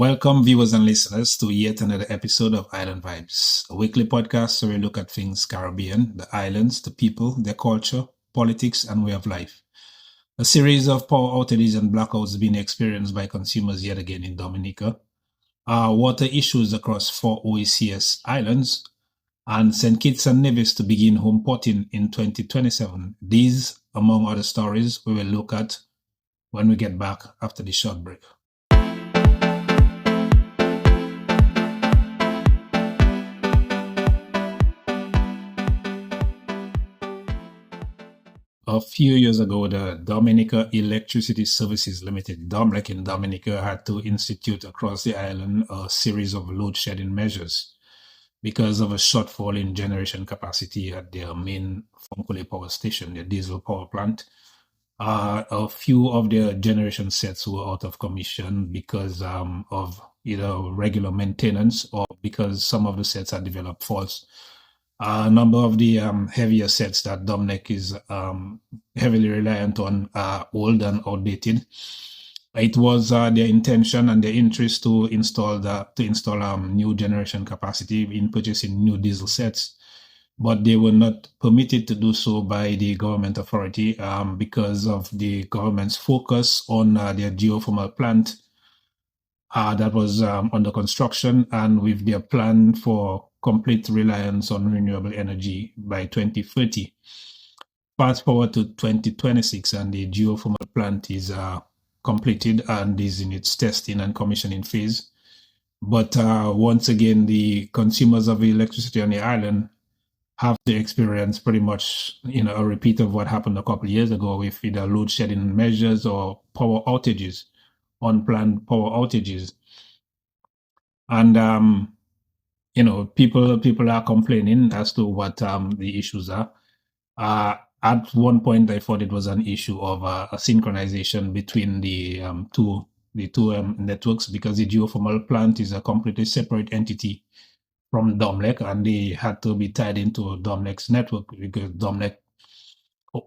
Welcome, viewers and listeners, to yet another episode of Island Vibes, a weekly podcast where we look at things Caribbean, the islands, the people, their culture, politics, and way of life. A series of power outages and blackouts being experienced by consumers yet again in Dominica, water issues across 4 OECS Islands, and St. Kitts and Nevis to begin Homeporting in 2027. These, among other stories, we will look at when we get back after the short break. A few years ago, the Dominica Electricity Services Limited, DOMLEC in Dominica, had to institute across the island a series of load shedding measures because of a shortfall in generation capacity at their main Fonkole power station, their diesel power plant. A few of their generation sets were out of commission because of either regular maintenance or because some of the sets had developed faults. A number of the heavier sets that Dominic is heavily reliant on are old and outdated. It was their intention and their interest to install new generation capacity in purchasing new diesel sets, but they were not permitted to do so by the government authority because of the government's focus on their geothermal plant that was under construction, and with their plan for complete reliance on renewable energy by 2030. Fast forward to 2026, and the geothermal plant is completed and is in its testing and commissioning phase. But once again, the consumers of electricity on the island have to experience pretty much, a repeat of what happened a couple of years ago with either load shedding measures or power outages, unplanned power outages. And people are complaining as to what the issues are. At one point, I thought it was an issue of a synchronization between the two networks, because the geothermal plant is a completely separate entity from DOMLEC, and they had to be tied into DOMLEC's network because DOMLEC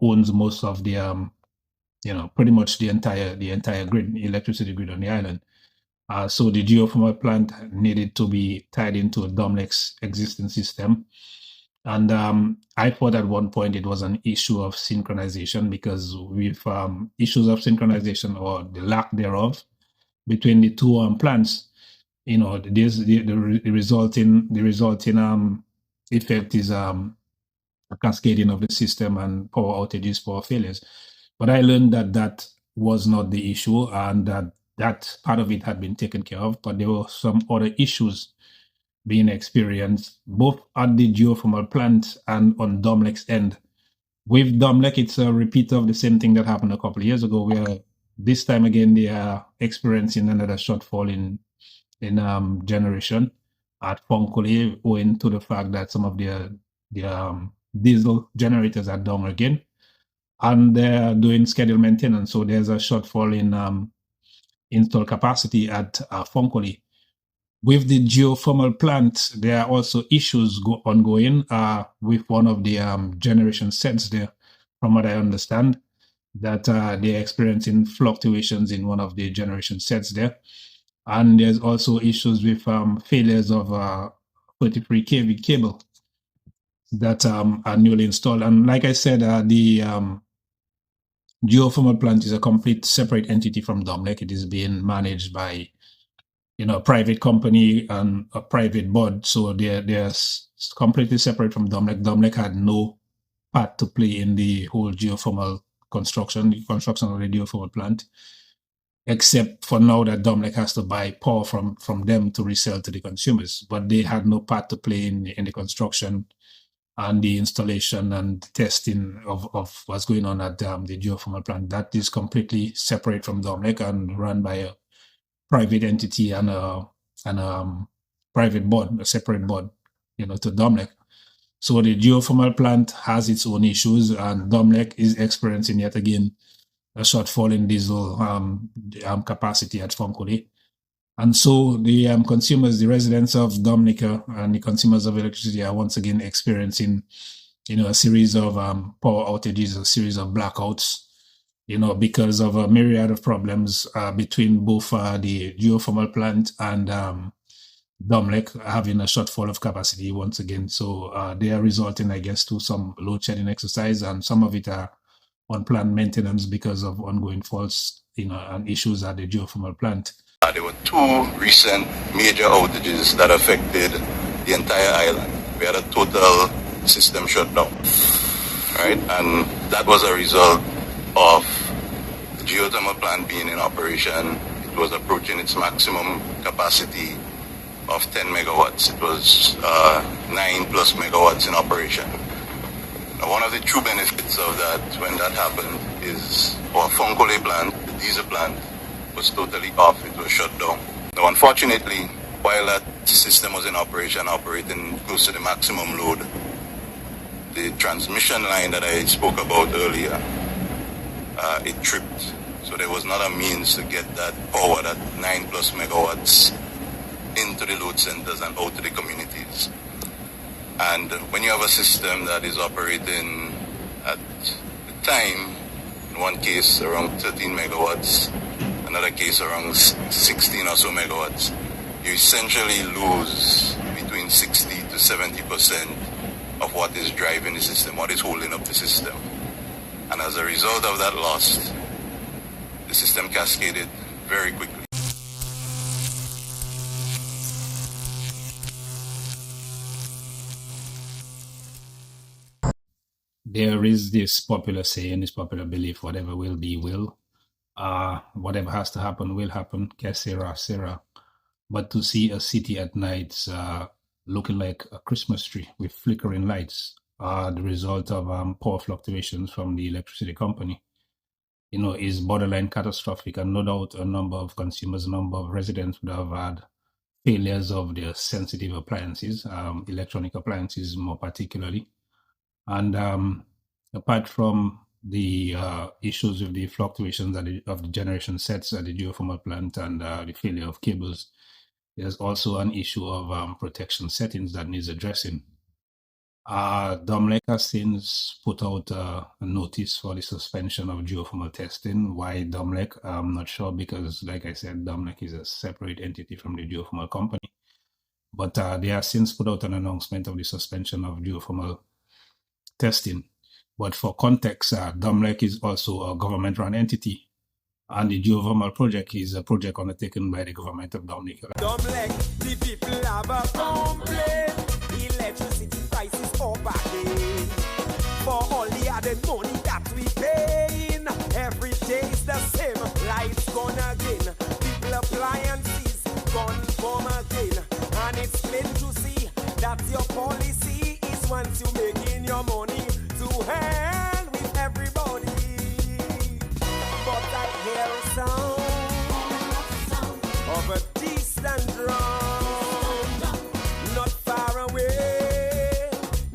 owns most of the pretty much the entire grid, electricity grid on the island. So the geothermal plant needed to be tied into DOMLEC's existing system. And I thought at one point it was an issue of synchronization, because with issues of synchronization or the lack thereof between the two plants, there's the resulting effect is a cascading of the system and power outages, power failures. But I learned that was not the issue, and that part of it had been taken care of, but there were some other issues being experienced both at the geothermal plant and on DOMLEC's end. With DOMLEC, it's a repeat of the same thing that happened a couple of years ago, where this time again they are experiencing another shortfall in generation at Fonkole, owing to the fact that some of their diesel generators are down again, and they're doing scheduled maintenance. So there's a shortfall in install capacity at Fonkole. With the geothermal plant, there are also issues ongoing with one of the generation sets there, from what I understand, that they're experiencing fluctuations in one of the generation sets there. And there's also issues with failures of 33 kV cable that are newly installed. And like I said, the geothermal plant is a complete separate entity from DOMLEC. It is being managed by a private company and a private board. So they're completely separate from DOMLEC. DOMLEC had no part to play in the whole geothermal construction of the geothermal plant, except for now that DOMLEC has to buy power from them to resell to the consumers. But they had no part to play in the construction and the installation and testing of what's going on at the geothermal plant. That is completely separate from DOMLEC and run by a private entity and a private board, a separate board, to DOMLEC. So the geothermal plant has its own issues, and DOMLEC is experiencing yet again a shortfall in diesel capacity at Fonkole. And so the consumers, the residents of Dominica and the consumers of electricity are once again experiencing, a series of power outages, a series of blackouts, because of a myriad of problems between both the geothermal plant and Domlec having a shortfall of capacity once again. So they are resulting, I guess, to some load shedding exercise, and some of it are unplanned maintenance because of ongoing faults, and issues at the geothermal plant. There were two recent major outages that affected the entire island. We had a total system shutdown, right? And that was a result of the geothermal plant being in operation. It was approaching its maximum capacity of 10 megawatts. It was 9 plus megawatts in operation. Now, one of the true benefits of that, when that happened, is our Fonkole plant, the diesel plant, was totally off. It was shut down. Now, unfortunately, while that system was in operation, operating close to the maximum load, the transmission line that I spoke about earlier, it tripped. So there was not a means to get that power, that 9 plus megawatts, into the load centers and out to the communities. And when you have a system that is operating at the time, in one case around 13 megawatts, another case around 16 or so megawatts, you essentially lose between 60 to 70% of what is driving the system, what is holding up the system. And as a result of that loss, the system cascaded very quickly. There is this popular saying, this popular belief, whatever will be will. Whatever has to happen will happen, que sera, sera. But to see a city at night looking like a Christmas tree with flickering lights, the result of power fluctuations from the electricity company, is borderline catastrophic. And no doubt a number of consumers, a number of residents would have had failures of their sensitive appliances, electronic appliances more particularly. And apart from the issues with the fluctuations of the generation sets at the geothermal plant and the failure of cables, there's also an issue of protection settings that needs addressing. Domlec has since put out a notice for the suspension of geothermal testing. Why Domlec? I'm not sure, because, like I said, Domlec is a separate entity from the geothermal company. But they have since put out an announcement of the suspension of geothermal testing. But for context, Domlec is also a government-run entity, and the geothermal project is a project undertaken by the government of Dominica. Domlec, the people have a complaint. Electricity prices up again. For all the added money that we paying, every day is the same. Lights gone again. People appliances gone come again. And it's plain to see that your policy is once you making your money to hell with everybody. But I hear a sound of a distant drum, not far away,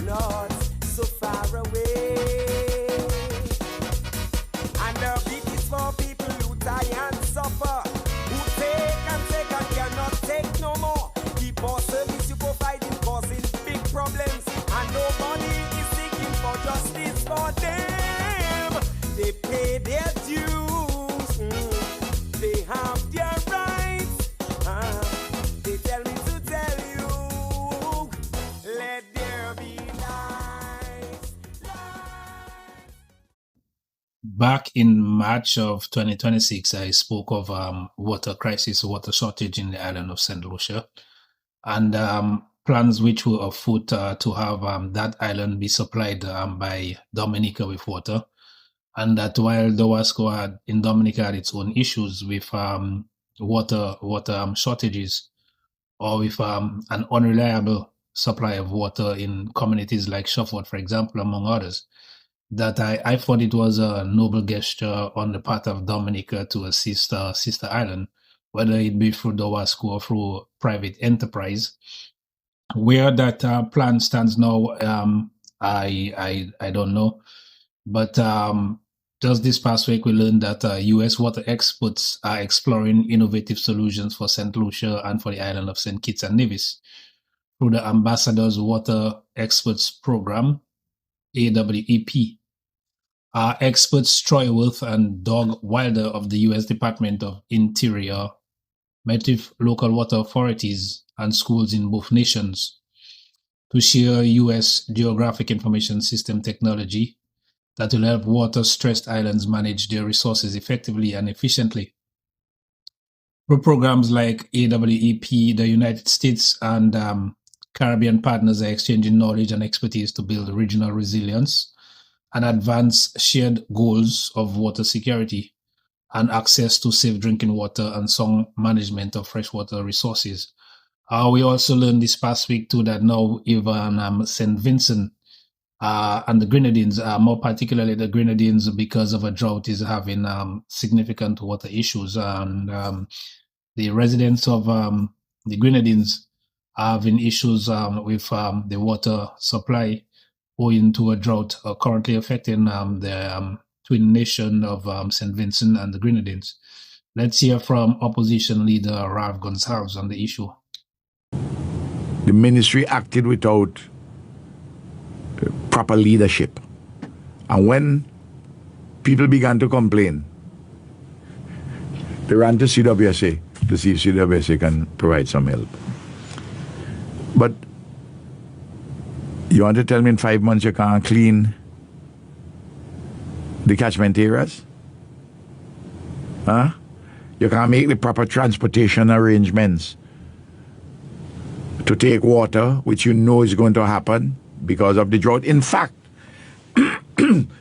not so far away. And the beat is for people who die and suffer, who take and cannot take no more. Keep our service, you go fighting, causing big problems, and nobody is seeking for justice for them. They pay their dues, they have their rights. They tell me to tell you, let there be light. Back in March of 2026, I spoke of water crisis, water shortage in the island of St. Lucia, and plans which were afoot to have that island be supplied by Dominica with water. And that while Dowasco in Dominica had its own issues with water shortages, or with an unreliable supply of water in communities like Shufford, for example, among others, that I thought it was a noble gesture on the part of Dominica to assist sister island, whether it be through Dowasco or through private enterprise. Where that plan stands now, I don't know. But just this past week, we learned that U.S. water experts are exploring innovative solutions for St. Lucia and for the island of St. Kitts and Nevis through the Ambassadors Water Experts Program, AWEP. Experts Troy Worth and Doug Wilder of the U.S. Department of Interior met with local water authorities and schools in both nations to share U.S. geographic information system technology that will help water-stressed islands manage their resources effectively and efficiently. Through programs like AWEP, the United States and Caribbean partners are exchanging knowledge and expertise to build regional resilience and advance shared goals of water security and access to safe drinking water and sound management of freshwater resources. We also learned this past week too that now even St. Vincent and the Grenadines, more particularly the Grenadines, because of a drought, is having significant water issues. And the residents of the Grenadines are having issues with the water supply owing to a drought currently affecting the twin nation of St. Vincent and the Grenadines. Let's hear from opposition leader Rav Gonsalves on the issue. The ministry acted without proper leadership. And when people began to complain, they ran to CWSA to see if CWSA can provide some help. But you want to tell me in 5 months you can't clean the catchment areas? Huh? You can't make the proper transportation arrangements to take water, which you know is going to happen because of the drought. In fact,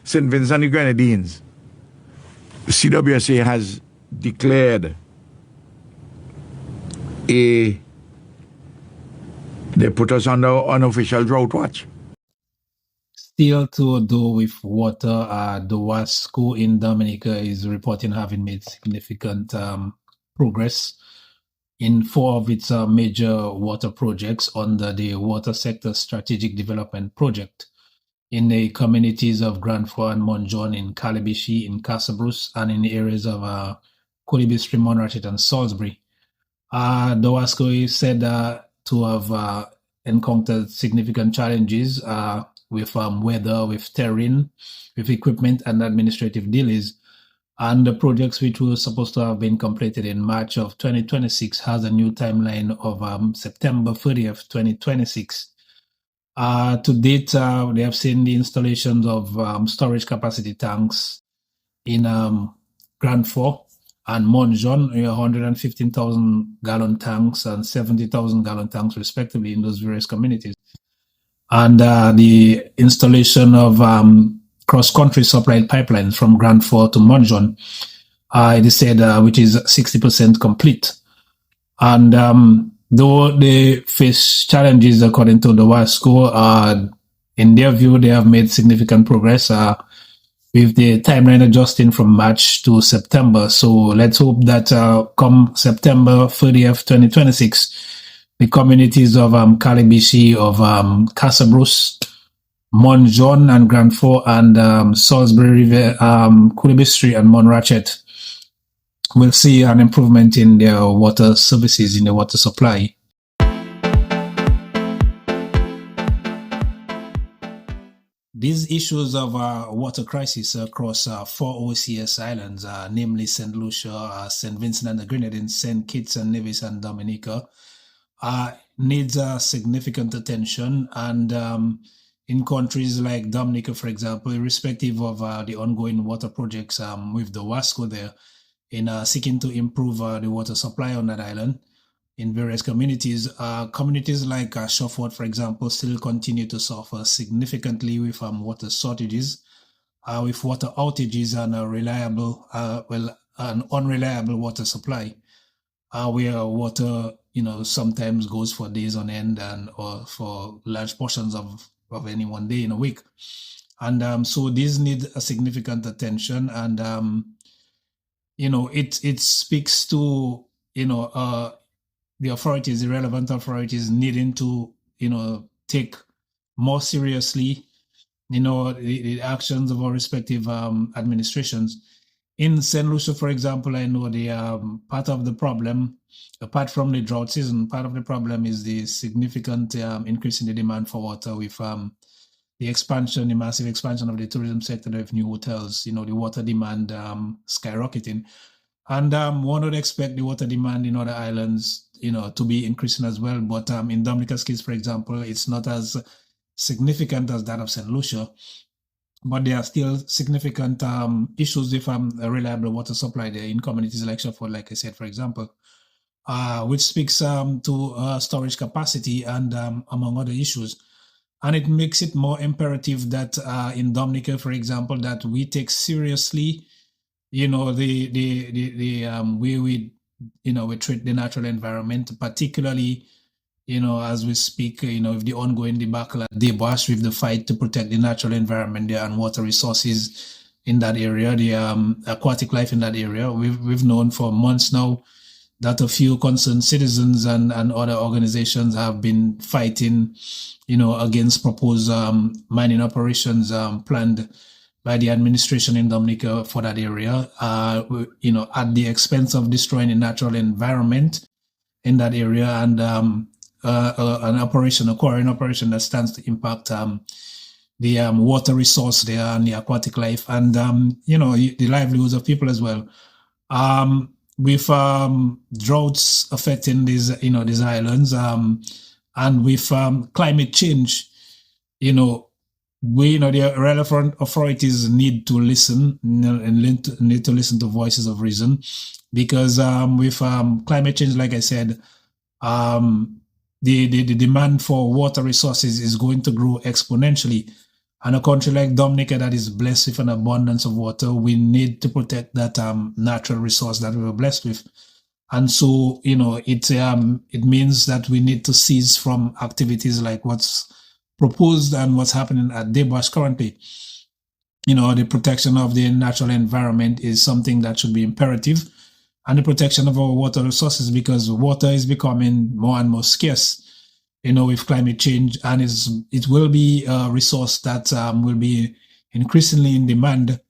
St. Vincent and the Grenadines, CWSA has declared they put us under unofficial drought watch. Still to do with water, the WASCO in Dominica is reporting having made significant progress in 4 of its major water projects under the Water Sector Strategic Development Project in the communities of Grand Forks and Mont John, in Calibishi, in Casabruce, and in the areas of Colibistry, Monrachet, and Salisbury. The WASCO is said to have encountered significant challenges with weather, with terrain, with equipment, and administrative delays. And the projects which were supposed to have been completed in March of 2026 has a new timeline of September 30th, 2026. To date, they have seen the installations of storage capacity tanks in Grand Forks and Mont John, 115,000 gallon tanks and 70,000 gallon tanks respectively in those various communities. And the installation of cross-country supplied pipelines from Grand Forks to Mont John, it is said, which is 60% complete. And though they face challenges according to the WASCO, in their view, they have made significant progress with the timeline adjusting from March to September. So let's hope that come September 30th, 2026, the communities of Calibishi, of Casabruce, Mont John and Grand Forks, and Salisbury River, Colibistry and Monrachet will see an improvement in their water services, in the water supply. These issues of water crisis across 4 OECS islands, namely St. Lucia, St. Vincent and the Grenadines, St. Kitts and Nevis and Dominica, needs significant attention. And in countries like Dominica, for example, irrespective of the ongoing water projects with the WASCO there, in seeking to improve the water supply on that island in various communities. Communities like Shufford, for example, still continue to suffer significantly with water shortages, with water outages and an unreliable water supply, where water, sometimes goes for days on end or for large portions of any one day in a week. And so these need a significant attention. And it speaks to the authorities, the relevant authorities, needing to take more seriously the actions of our respective administrations. In St. Lucia, for example, I know the part of the problem, apart from the drought season, part of the problem is the significant increase in the demand for water with the massive expansion of the tourism sector with new hotels, the water demand skyrocketing. And one would expect the water demand in other islands, to be increasing as well. But in Dominica's case, for example, it's not as significant as that of St. Lucia. But there are still significant issues with a reliable water supply there in communities like Shuffle, like I said, for example, which speaks to storage capacity and among other issues. And it makes it more imperative that in Dominica, for example, that we take seriously, the way we treat the natural environment, particularly, as we speak, with the ongoing debacle at Debosh, with the fight to protect the natural environment there and water resources in that area, the aquatic life in that area. We've known for months now that a few concerned citizens and other organizations have been fighting, against proposed mining operations planned by the administration in Dominica for that area, at the expense of destroying the natural environment in that area, and a quarrying operation that stands to impact the water resource there and the aquatic life, and the livelihoods of people as well. With droughts affecting these islands, and with climate change, the relevant authorities need to listen and need to listen to voices of reason, because with climate change, like I said, the demand for water resources is going to grow exponentially. And a country like Dominica that is blessed with an abundance of water, we need to protect that natural resource that we were blessed with. And so, it means that we need to cease from activities like what's proposed and what's happening at Debosh currently. The protection of the natural environment is something that should be imperative, and the protection of our water resources, because water is becoming more and more scarce, with climate change, and it will be a resource that will be increasingly in demand.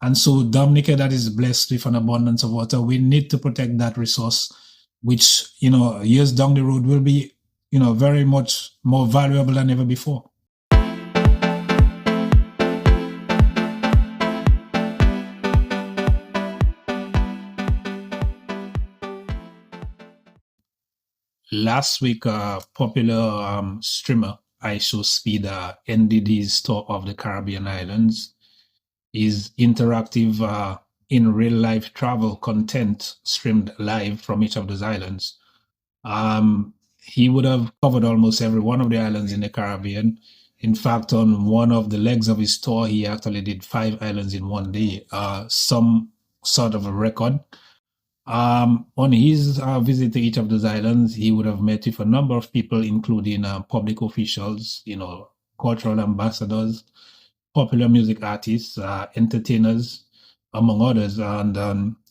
And so Dominica that is blessed with an abundance of water, we need to protect that resource, which, years down the road will be, very much more valuable than ever before. Last week, popular streamer IShowSpeed ended his tour of the Caribbean islands. His interactive in real life travel content streamed live from each of those islands. He would have covered almost every one of the islands in the Caribbean. In fact, on one of the legs of his tour, he actually did 5 islands in one day, some sort of a record. On his visit to each of those islands, he would have met with a number of people, including public officials, cultural ambassadors, popular music artists, entertainers, among others. And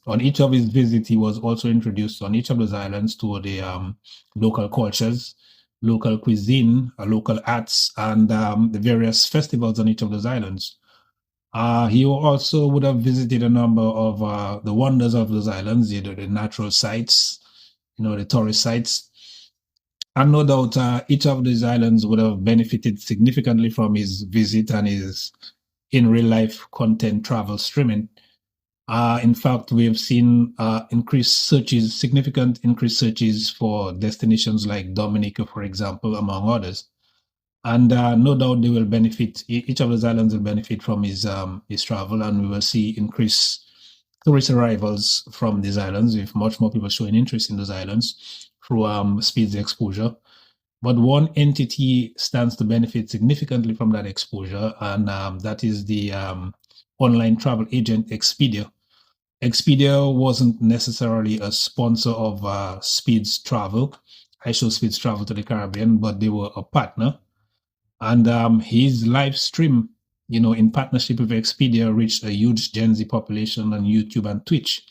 on each of his visits, he was also introduced on each of those islands to the local cultures, local cuisine, local arts, and the various festivals on each of those islands. He also would have visited a number of the wonders of those islands, the natural sites, the tourist sites. And no doubt each of these islands would have benefited significantly from his visit and his in real life content travel streaming. In fact, we have seen significant increased searches for destinations like Dominica, for example, among others. And no doubt they will benefit, each of those islands will benefit from his travel, and we will see increased tourist arrivals from these islands, with much more people showing interest in those islands through Speed's exposure. But one entity stands to benefit significantly from that exposure, and that is the online travel agent Expedia. Expedia wasn't necessarily a sponsor of Speed's travel. IShowSpeed's travel to the Caribbean, but they were a partner. And his live stream, in partnership with Expedia, reached a huge Gen Z population on YouTube and Twitch.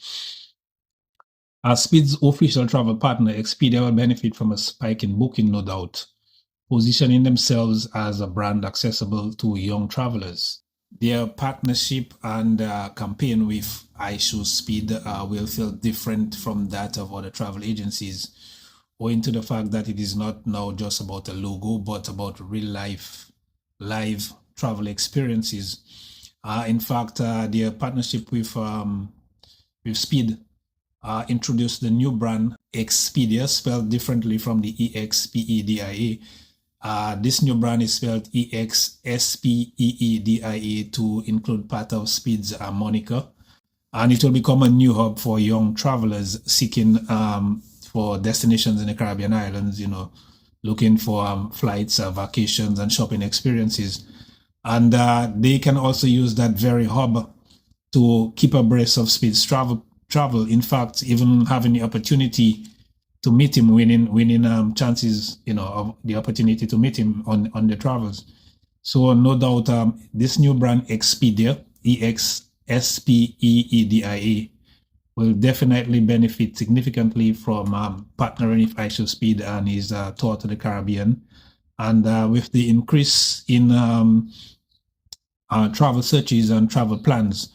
As Speed's official travel partner, Expedia will benefit from a spike in booking, no doubt, positioning themselves as a brand accessible to young travelers. Their partnership and campaign with IShowSpeed will feel different from that of other travel agencies, owing to the fact that it is not now just about a logo, but about real life, live travel experiences. In fact, their partnership with Speed introduced the new brand Expedia, spelled differently from the EXPEDIA. This new brand is spelled EXSPEEDIA to include part of Speed's moniker. And it will become a new hub for young travelers seeking for destinations in the Caribbean islands, looking for flights, vacations, and shopping experiences. And they can also use that very hub to keep abreast of Speed's travel. In fact, even having the opportunity to meet him, winning chances, of the opportunity to meet him on the travels. So no doubt, this new brand Expedia, EXSPEEDIA, will definitely benefit significantly from partnering with ISO Speed and his tour to the Caribbean. And with the increase in travel searches and travel plans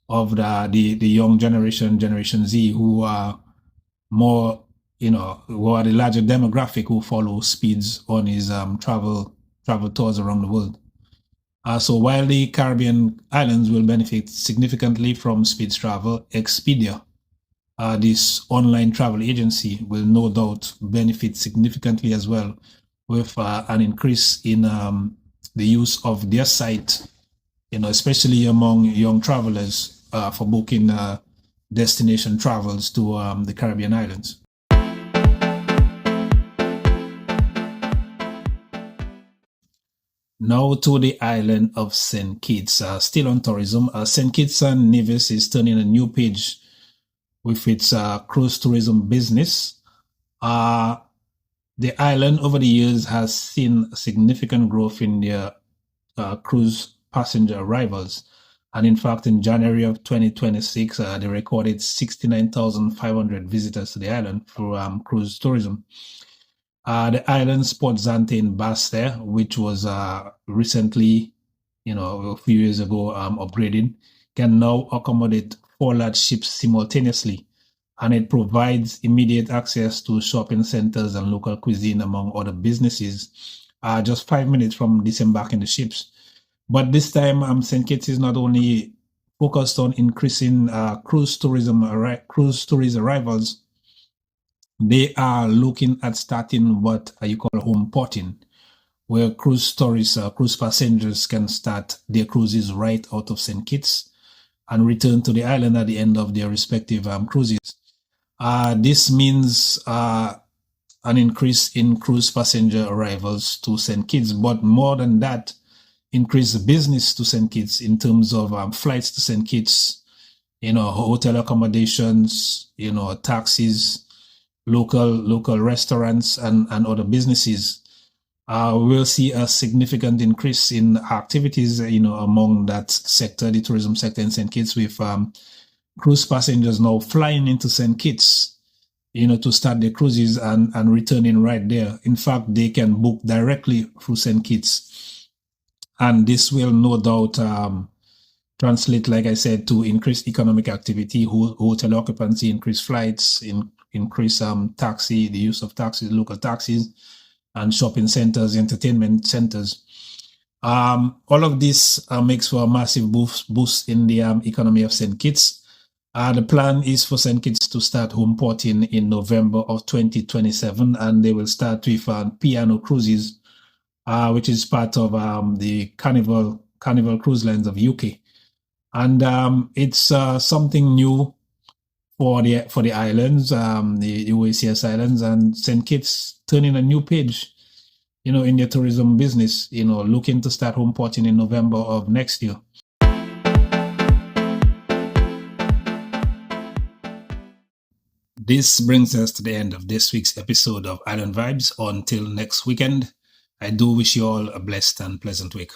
of the young Generation Z, who are more, who are the larger demographic who follow Speeds on his travel tours around the world. So while the Caribbean islands will benefit significantly from Speed's travel, Expedia, this online travel agency, will no doubt benefit significantly as well, with an increase in the use of their site, especially among young travelers for booking destination travels to the Caribbean islands. Now to the island of St. Kitts, still on tourism. St. Kitts and Nevis is turning a new page with its cruise tourism business. The island over the years has seen significant growth in their cruise passenger arrivals. And in fact, in January of 2026, they recorded 69,500 visitors to the island through cruise tourism. The island's Port Zante in Basse, which was recently, a few years ago, upgraded, can now accommodate 4 large ships simultaneously. And it provides immediate access to shopping centers and local cuisine, among other businesses, just 5 minutes from disembarking the ships. But this time, St. Kitts is not only focused on increasing cruise tourist arrivals. They are looking at starting what you call homeporting, where cruise passengers can start their cruises right out of St. Kitts and return to the island at the end of their respective cruises. This means an increase in cruise passenger arrivals to St. Kitts, but more than that, increase business to St. Kitts in terms of flights to St. Kitts, hotel accommodations, taxis, local restaurants and other businesses. We'll see a significant increase in activities, among that sector, the tourism sector in St. Kitts, with cruise passengers now flying into St. Kitts, to start their cruises and returning right there. In fact, they can book directly through St. Kitts. And this will no doubt translate, like I said, to increased economic activity, hotel occupancy, increased flights, increase the use of taxis, local taxis, and shopping centers, entertainment centers. All of this makes for a massive boost in the economy of St. Kitts. The plan is for St. Kitts to start homeporting in November of 2027, and they will start with Piano Cruises, which is part of the Carnival Cruise Lines of UK. And it's something new for the islands, the OECS Islands, and St. Kitts turning a new page, in their tourism business, looking to start homeporting in November of next year. This brings us to the end of this week's episode of Island Vibes. Until next weekend, I do wish you all a blessed and pleasant week.